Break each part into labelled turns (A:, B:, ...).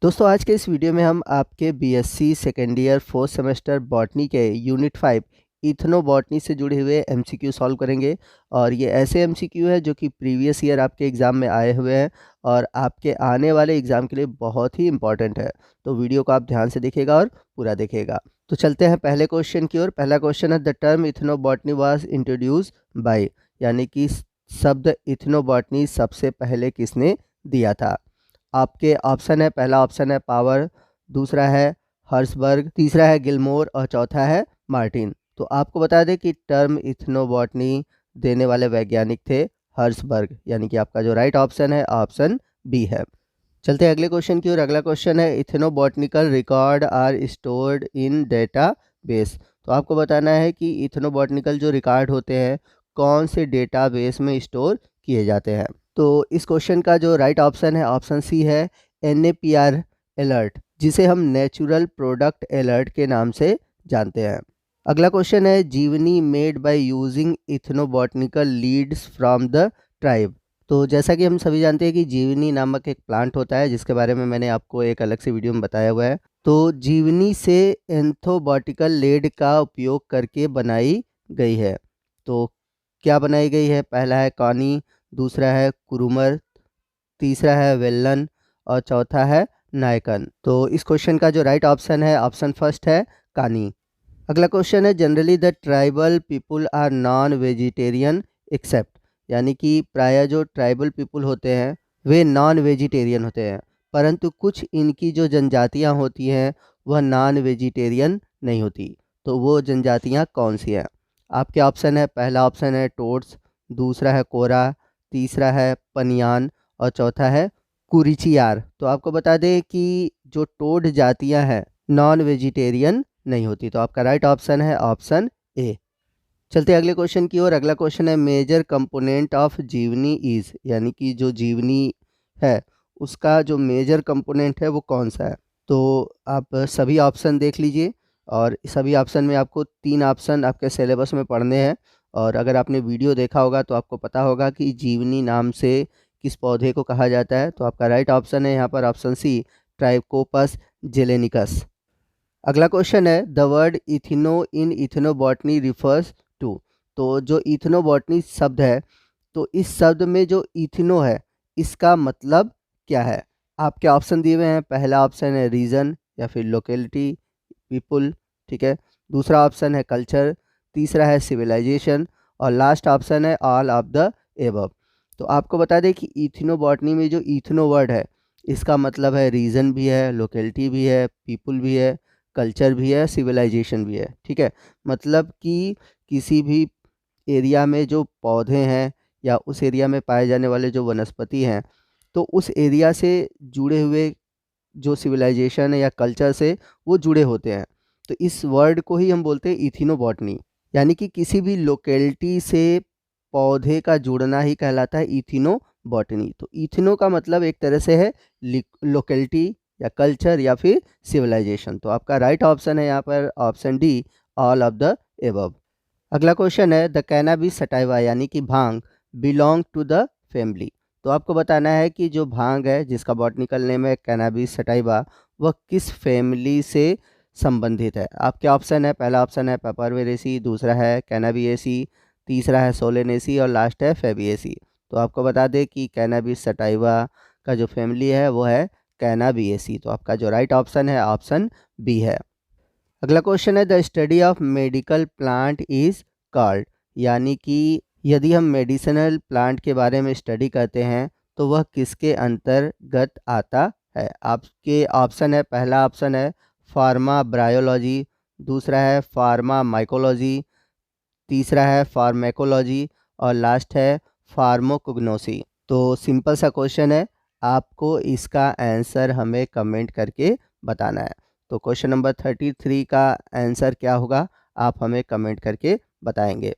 A: दोस्तों आज के इस वीडियो में हम आपके BSc second year fourth semester botany के यूनिट 5 इथनोबॉटनी से जुड़े हुए एमसीक्यू सॉल्व करेंगे। और ये ऐसे एमसीक्यू है जो कि प्रीवियस ईयर आपके एग्ज़ाम में आए हुए हैं और आपके आने वाले एग्ज़ाम के लिए बहुत ही इंपॉर्टेंट है। तो वीडियो को आप ध्यान से देखिएगा और पूरा देखिएगा। तो चलते हैं पहले क्वेश्चन की ओर। पहला क्वेश्चन है, the term ethnobotany was introduced by, यानी कि शब्द इथनोबॉटनी सबसे पहले किसने दिया था। आपके ऑप्शन है, पहला ऑप्शन है पावर, दूसरा है हर्सबर्ग, तीसरा है गिलमोर और चौथा है मार्टिन। तो आपको बता दें कि टर्म इथनोबॉटनी देने वाले वैज्ञानिक थे हर्सबर्ग, यानी कि आपका जो राइट ऑप्शन है ऑप्शन बी है। चलते हैं अगले क्वेश्चन की ओर। अगला क्वेश्चन है, ethnobotanical record are stored in database. तो आपको बताना है कि इथनोबॉटनिकल जो रिकॉर्ड होते हैं कौन से डेटा बेस में स्टोर किए जाते हैं। तो इस क्वेश्चन का जो राइट ऑप्शन है ऑप्शन सी है, NAPR अलर्ट, जिसे हम नेचुरल प्रोडक्ट अलर्ट के नाम से जानते हैं। अगला क्वेश्चन है, Jeevani made by using ethnobotanical leads from the tribe. तो जैसा कि हम सभी जानते हैं कि जीवनी नामक एक प्लांट होता है जिसके बारे में मैंने आपको एक अलग से वीडियो में बताया हुआ है। तो जीवनी से एंथोबॉटिकल लेड का उपयोग करके बनाई गई है। तो क्या बनाई गई है, पहला है कॉनी, दूसरा है कुरुमर, तीसरा है वेल्लन और चौथा है नायकन। तो इस क्वेश्चन का जो राइट ऑप्शन है ऑप्शन फर्स्ट है कानी। अगला क्वेश्चन है, generally the tribal people are non vegetarian except, यानी कि प्रायः जो ट्राइबल पीपुल होते हैं वे नॉन वेजिटेरियन होते हैं, परंतु कुछ इनकी जो जनजातियां होती हैं वह नॉन वेजिटेरियन नहीं होती। तो वो जनजातियां कौन सी हैं। आपके ऑप्शन है, पहला ऑप्शन है टोड्स, दूसरा है कोरा, तीसरा है पनियान और चौथा है कुरिचियार। तो आपको बता दें कि जो टोड जातियां हैं नॉन वेजिटेरियन नहीं होती। तो आपका राइट ऑप्शन है ऑप्शन ए। चलते हैं अगले क्वेश्चन की ओर। अगला क्वेश्चन है, मेजर कंपोनेंट ऑफ जीवनी इज, यानी कि जो जीवनी है उसका जो मेजर कंपोनेंट है वो कौन सा है। तो आप सभी ऑप्शन देख लीजिए और सभी ऑप्शन में आपको 3 ऑप्शन आपके सिलेबस में पढ़ने हैं। और अगर आपने वीडियो देखा होगा तो आपको पता होगा कि जीवनी नाम से किस पौधे को कहा जाता है। तो आपका राइट ऑप्शन है यहाँ पर ऑप्शन सी, ट्राइकोपस जेलेनिकस। अगला क्वेश्चन है, the word ethno in ethnobotany refers to. तो जो इथनोबॉटनी शब्द है तो इस शब्द में जो इथिनो है इसका मतलब क्या है। आपके ऑप्शन दिए हुए हैं, पहला ऑप्शन है रीजन या फिर लोकेलिटी, पीपुल, ठीक है, दूसरा ऑप्शन है कल्चर, तीसरा है सिविलाइजेशन और लास्ट ऑप्शन है ऑल ऑफ द एबव। तो आपको बता दें कि इथनोबॉटनी में जो इथनो वर्ड है इसका मतलब है रीजन भी है, लोकेलिटी भी है, पीपुल भी है, कल्चर भी है, सिविलाइजेशन भी है। ठीक है, मतलब कि किसी भी एरिया में जो पौधे हैं या उस एरिया में पाए जाने वाले जो वनस्पति हैं तो उस एरिया से जुड़े हुए जो सिविलाइजेशन है या कल्चर से वो जुड़े होते हैं। तो इस वर्ड को ही हम बोलते हैं इथिनोबॉटनी, यानी कि किसी भी लोकेलिटी से पौधे का जुड़ना ही कहलाता है इथिनोबॉटनी। तो इथिनो का मतलब एक तरह से है लोकेलिटी या कल्चर या फिर सिविलाइजेशन। तो आपका राइट ऑप्शन है यहाँ पर option D, all of the above. अगला क्वेश्चन है, द कैनाबिस सटाइवा, यानी कि भांग, बिलोंग टू द फैमिली। तो आपको बताना है कि जो भांग है जिसका बॉटनिकल नेम है कैनाबिस सटाइवा वह किस फैमिली से संबंधित है। आपके ऑप्शन है, पहला ऑप्शन है पेपरवेरेसी, दूसरा है कैनाबिएसी, तीसरा है सोलेनेसी और लास्ट है फेबिएसी। तो आपको बता दें कि कैनाबिस सटाइवा का जो फैमिली है वो है कैनाबिएसी। तो आपका जो राइट ऑप्शन है ऑप्शन बी है। अगला क्वेश्चन है, the study of medical plant is called, यानी कि यदि हम मेडिसिनल प्लांट के बारे में स्टडी करते हैं तो वह किसके अंतर्गत आता है। आपके ऑप्शन है, पहला ऑप्शन है फार्मा ब्रायोलॉजी, दूसरा है फार्मा माइकोलॉजी, तीसरा है फार्मेकोलॉजी और लास्ट है फार्माकोग्नोसी। तो सिंपल सा क्वेश्चन है, आपको इसका आंसर हमें कमेंट करके बताना है। तो क्वेश्चन नंबर 33 का आंसर क्या होगा आप हमें कमेंट करके बताएंगे।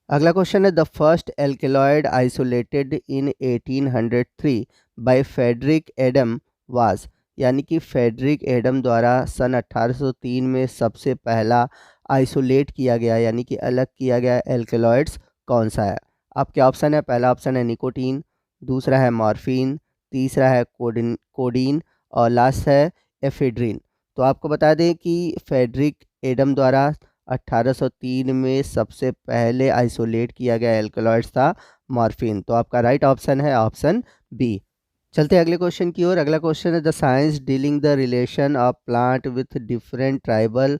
A: अगला क्वेश्चन है, the first alkaloid isolated in 1803 by Friedrich Adam was, यानी कि फेडरिक एडम द्वारा सन 1803 में सबसे पहला आइसोलेट किया गया यानी कि अलग किया गया एल्केलॉइड्स कौन सा है। आपके ऑप्शन है, पहला ऑप्शन है निकोटीन, दूसरा है मॉर्फिन, तीसरा है कोडीन और लास्ट है एफेड्रिन। तो आपको बता दें कि फ्रेडरिक एडम द्वारा 1803 में सबसे पहले आइसोलेट किया गया एल्कलॉइड्स था मॉर्फिन। तो आपका राइट ऑप्शन है ऑप्शन बी। चलते हैं अगले क्वेश्चन की ओर। अगला क्वेश्चन है the science dealing the relation of plant with different tribal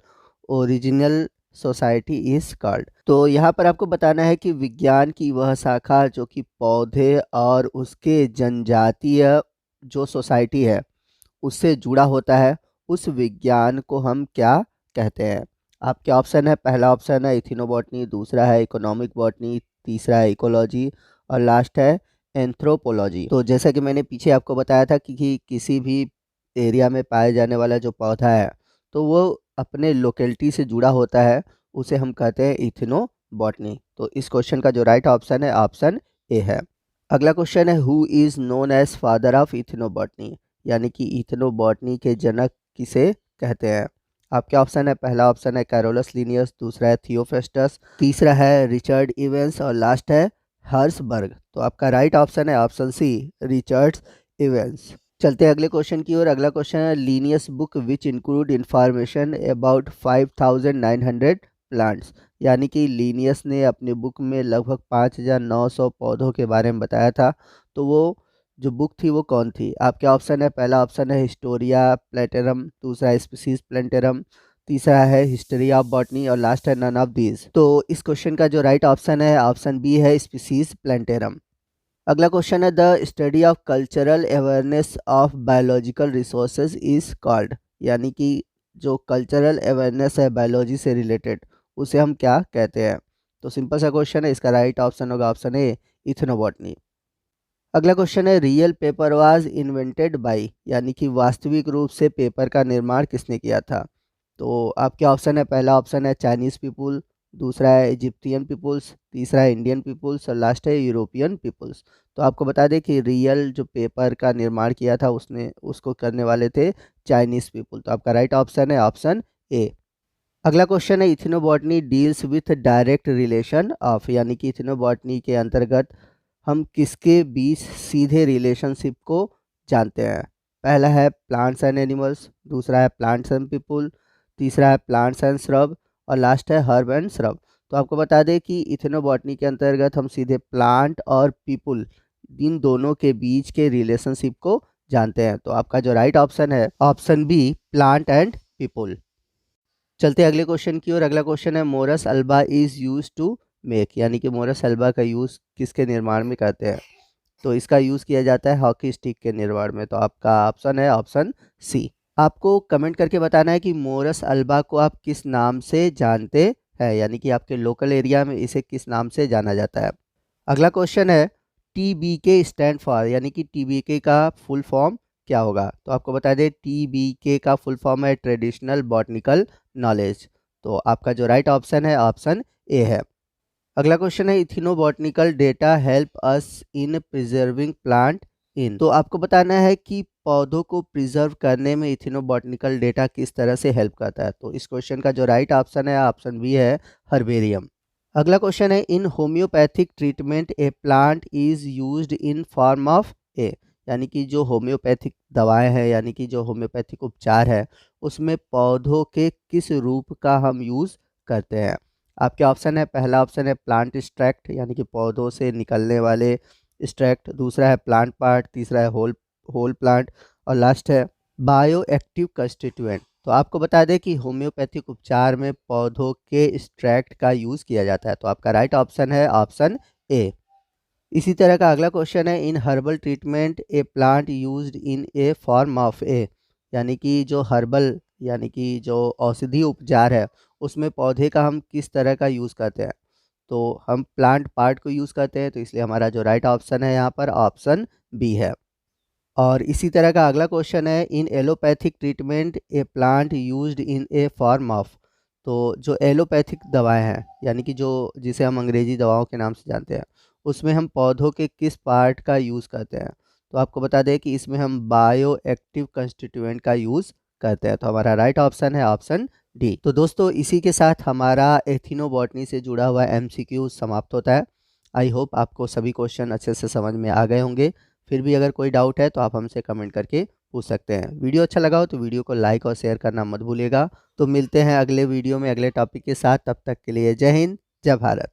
A: original society is called. तो यहाँ पर आपको बताना है कि विज्ञान की वह शाखा जो कि पौधे और उसके जनजातीय जो सोसाइटी है उससे जुड़ा होता है, उस विज्ञान को हम क्या कहते हैं। आपके ऑप्शन है, पहला ऑप्शन है इथिनोबॉटनी, दूसरा है इकोनॉमिक बॉटनी, तीसरा है इकोलॉजी और लास्ट है एंथ्रोपोलॉजी। तो जैसा कि मैंने पीछे आपको बताया था कि किसी भी एरिया में पाया जाने वाला जो पौधा है तो वो अपने लोकेलिटी से जुड़ा होता है, उसे हम कहते हैं इथिनोबॉटनी। तो इस क्वेश्चन का जो राइट ऑप्शन है ऑप्शन ए है। अगला क्वेश्चन है who is known as father of ethnobotany, यानी कि इथिनोबॉटनी के जनक किसे कहते हैं। आपके ऑप्शन है, पहला ऑप्शन है कैरोलस लिनियस, दूसरा है थियोफेस्टस, तीसरा है रिचर्ड इवेंस और लास्ट है हर्सबर्ग। तो आपका राइट ऑप्शन है ऑप्शन सी रिचर्ड इवेंस। चलते हैं अगले क्वेश्चन की ओर। अगला क्वेश्चन है Linnaeus book which include information about 5900 plants, यानी कि लीनियस ने अपनी बुक में लगभग 5900 पौधों के बारे में बताया था। तो वो जो बुक थी वो कौन थी। आपके ऑप्शन है, पहला ऑप्शन है हिस्टोरिया प्लेटेरम, दूसरा है स्पीसीज प्लेटेरम, तीसरा है हिस्ट्री ऑफ बॉटनी और लास्ट है नन ऑफ दीज। तो इस क्वेश्चन का जो राइट ऑप्शन है ऑप्शन बी है स्पीसीज प्लेटेरम। अगला क्वेश्चन है the study of cultural awareness of biological resources is called, यानी कि जो कल्चरल अवेयरनेस है बायोलॉजी से रिलेटेड उसे हम क्या कहते हैं। तो सिंपल सा क्वेश्चन है, इसका राइट ऑप्शन होगा ऑप्शन ए इथनोबॉटनी। अगला क्वेश्चन है real paper was invented by, यानी कि वास्तविक रूप से पेपर का निर्माण किसने किया था। तो आपके ऑप्शन है, पहला ऑप्शन है चाइनीज़ पीपुल, दूसरा है इजिप्टियन पीपुल्स, तीसरा है इंडियन पीपुल्स और लास्ट है यूरोपियन पीपुल्स। तो आपको बता दें कि रियल जो पेपर का निर्माण किया था उसको करने वाले थे चाइनीज़ पीपुल। तो आपका राइट ऑप्शन है ऑप्शन ए। अगला क्वेश्चन है ethnobotany deals with direct relation of, यानी कि इथिनोबॉटनी के अंतर्गत हम किसके बीच सीधे रिलेशनशिप को जानते हैं। पहला है प्लांट्स एंड एनिमल्स, दूसरा है प्लांट्स एंड पीपुल, तीसरा है प्लांट्स एंड श्रब और लास्ट है हर्ब एंड श्रब। तो आपको बता दें कि इथिनोबॉटनी के अंतर्गत हम सीधे प्लांट और पीपुल इन दोनों के बीच के रिलेशनशिप को जानते हैं। तो आपका जो राइट ऑप्शन है option B plant and people. चलते हैं अगले क्वेश्चन की ओर। अगला क्वेश्चन है Morus alba is used to make, यानी कि मोरस अल्बा का यूज़ किसके निर्माण में करते हैं। तो इसका यूज़ किया जाता है हॉकी स्टिक के निर्माण में। तो आपका ऑप्शन है ऑप्शन सी। आपको कमेंट करके बताना है कि मोरस अल्बा को आप किस नाम से जानते हैं, यानी कि आपके लोकल एरिया में इसे किस नाम से जाना जाता है। अगला क्वेश्चन है TBK स्टैंड फॉर, यानी कि TBK का फुल फॉर्म क्या होगा। तो आपको बता दें TBK का फुल फॉर्म है ट्रेडिशनल बॉटनिकल नॉलेज। तो आपका जो राइट ऑप्शन है ऑप्शन ए है। अगला क्वेश्चन है ethnobotanical data help us in preserving plant in. तो आपको बताना है कि पौधों को प्रिजर्व करने में इथिनोबॉटनिकल डेटा किस तरह से हेल्प करता है। तो इस क्वेश्चन का जो राइट ऑप्शन है ऑप्शन बी है हर्बेरियम। अगला क्वेश्चन है in homeopathic treatment a plant is used in form of a, यानी कि जो होम्योपैथिक दवाएं हैं यानी कि जो होम्योपैथिक उपचार है उसमें पौधों के किस रूप का हम यूज़ करते हैं। आपके ऑप्शन है, पहला ऑप्शन है प्लांट एक्सट्रैक्ट, यानी कि पौधों से निकलने वाले एक्सट्रैक्ट, दूसरा है प्लांट पार्ट, तीसरा है होल होल प्लांट और लास्ट है बायो एक्टिव कंस्टिट्यूएंट। तो आपको बता दें कि होम्योपैथिक उपचार में पौधों के एक्सट्रैक्ट का यूज़ किया जाता है। तो आपका राइट ऑप्शन है ऑप्शन ए। इसी तरह का अगला क्वेश्चन है in herbal treatment a plant used in a form of a, यानी कि जो हर्बल यानी कि जो औषधि उपचार है उसमें पौधे का हम किस तरह का यूज़ करते हैं। तो हम प्लांट पार्ट को यूज़ करते हैं, तो इसलिए हमारा जो राइट ऑप्शन है यहाँ पर ऑप्शन बी है। और इसी तरह का अगला क्वेश्चन है in allopathic treatment a plant used in a form of. तो जो एलोपैथिक दवाएं हैं यानी कि जो जिसे हम अंग्रेजी दवाओं के नाम से जानते हैं उसमें हम पौधों के किस पार्ट का यूज़ करते हैं। तो आपको बता दें कि इसमें हम बायो एक्टिव कंस्टिट्यूएंट का यूज़ करते हैं। तो हमारा राइट ऑप्शन है ऑप्शन डी। तो दोस्तों इसी के साथ हमारा एथिनोबॉटनी से जुड़ा हुआ MCQ समाप्त होता है। आई होप आपको सभी क्वेश्चन अच्छे से समझ में आ गए होंगे। फिर भी अगर कोई डाउट है तो आप हमसे कमेंट करके पूछ सकते हैं। वीडियो अच्छा लगा हो तो वीडियो को लाइक और शेयर करना मत भूलिएगा। तो मिलते हैं अगले वीडियो में अगले टॉपिक के साथ, तब तक के लिए जय हिंद, जय भारत।